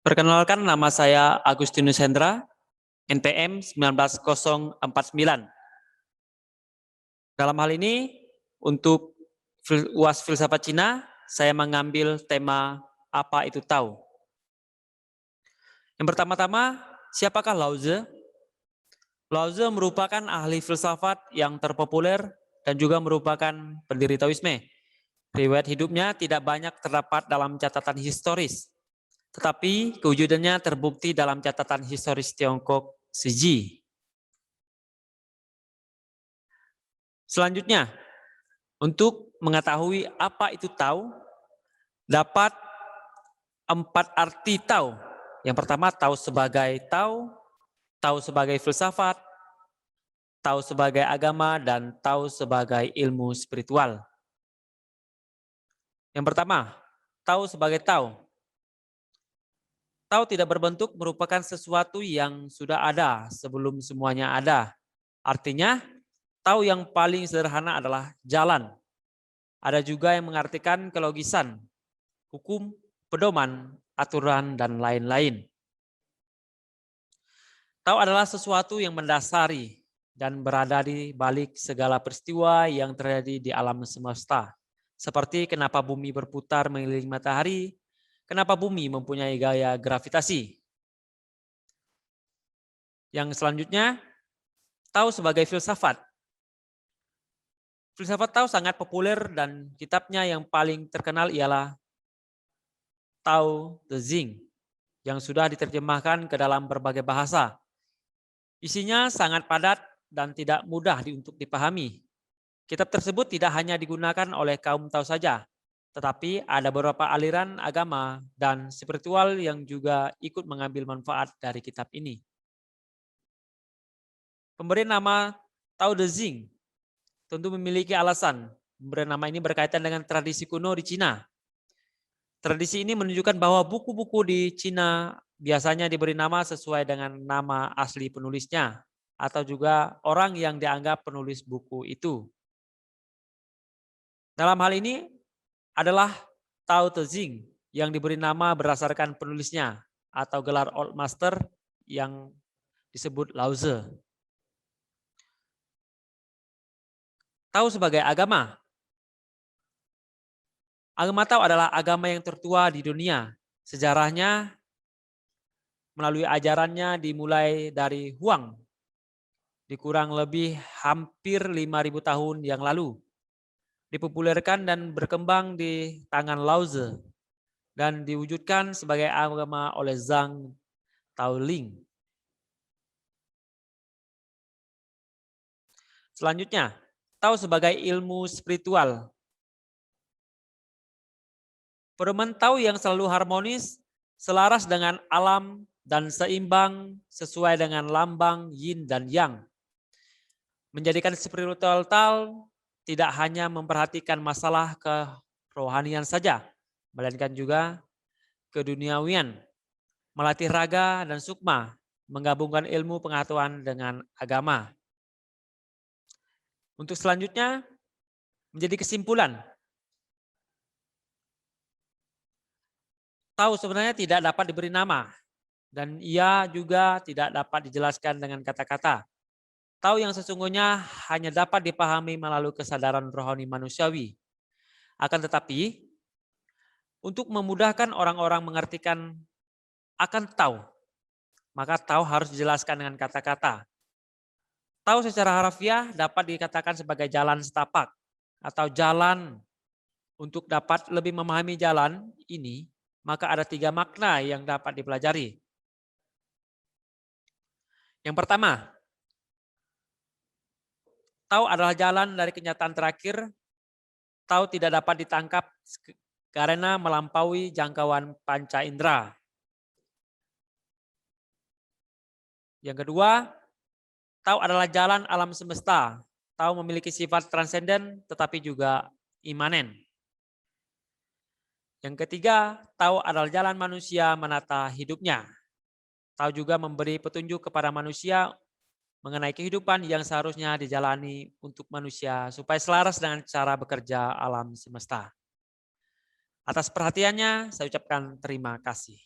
Perkenalkan, nama saya Agustinus Hendra, NPM 19049. Dalam hal ini, untuk UAS Filsafat Cina, saya mengambil tema apa itu tahu. Yang pertama-tama, siapakah Lao Tzu? Lao Tzu merupakan ahli filsafat yang terpopuler dan juga merupakan pendiri Taoisme. Riwayat hidupnya tidak banyak terdapat dalam catatan historis, tetapi kewujudannya terbukti dalam catatan historis Tiongkok Siji. Selanjutnya, untuk mengetahui apa itu tahu, dapat 4 arti tahu. Yang pertama, tahu sebagai tahu sebagai filsafat, tahu sebagai agama, dan tahu sebagai ilmu spiritual. Yang pertama, tahu sebagai tahu. Tahu tidak berbentuk merupakan sesuatu yang sudah ada sebelum semuanya ada. Artinya, tahu yang paling sederhana adalah jalan. Ada juga yang mengartikan kelogisan, hukum, pedoman, aturan, dan lain-lain. Tahu adalah sesuatu yang mendasari dan berada di balik segala peristiwa yang terjadi di alam semesta. Seperti kenapa bumi berputar mengelilingi matahari, kenapa bumi mempunyai gaya gravitasi. Yang selanjutnya, tahu sebagai filsafat. Filsafat tahu sangat populer dan kitabnya yang paling terkenal ialah Tao Te Ching yang sudah diterjemahkan ke dalam berbagai bahasa. Isinya sangat padat dan tidak mudah untuk dipahami. Kitab tersebut tidak hanya digunakan oleh kaum Tao saja, tetapi ada beberapa aliran agama dan spiritual yang juga ikut mengambil manfaat dari kitab ini. Pemberian nama Tao Te Ching tentu memiliki alasan. Pemberian nama ini berkaitan dengan tradisi kuno di Cina. Tradisi ini menunjukkan bahwa buku-buku di Cina biasanya diberi nama sesuai dengan nama asli penulisnya atau juga orang yang dianggap penulis buku itu. Dalam hal ini adalah Tao Te Ching yang diberi nama berdasarkan penulisnya atau gelar Old Master yang disebut Lao Tzu. Tahu sebagai agama. Agama Tao adalah agama yang tertua di dunia. Sejarahnya melalui ajarannya dimulai dari Huang, dikurang lebih hampir 5.000 tahun yang lalu. Dipopulerkan dan berkembang di tangan Lao Tzu dan diwujudkan sebagai agama oleh Zhang Taoling. Selanjutnya, tahu sebagai ilmu spiritual. Pedoman tahu yang selalu harmonis, selaras dengan alam dan seimbang sesuai dengan lambang yin dan yang. Menjadikan spiritual Tao tidak hanya memperhatikan masalah kerohanian saja, melainkan juga keduniawian, melatih raga dan sukma, menggabungkan ilmu pengetahuan dengan agama. Untuk selanjutnya, menjadi kesimpulan. Tahu sebenarnya tidak dapat diberi nama dan ia juga tidak dapat dijelaskan dengan kata-kata. Tahu yang sesungguhnya hanya dapat dipahami melalui kesadaran rohani manusiawi. Akan tetapi, untuk memudahkan orang-orang mengartikan akan tahu, maka tahu harus dijelaskan dengan kata-kata. Tahu secara harfiah dapat dikatakan sebagai jalan setapak atau jalan. Untuk dapat lebih memahami jalan ini, maka ada 3 makna yang dapat dipelajari. Yang pertama, tahu adalah jalan dari kenyataan terakhir. Tahu tidak dapat ditangkap karena melampaui jangkauan panca indera. Yang kedua, tahu adalah jalan alam semesta. Tahu memiliki sifat transenden tetapi juga imanen. Yang ketiga, tahu adalah jalan manusia menata hidupnya. Tahu juga memberi petunjuk kepada manusia mengenai kehidupan yang seharusnya dijalani untuk manusia supaya selaras dengan cara bekerja alam semesta. Atas perhatiannya, saya ucapkan terima kasih.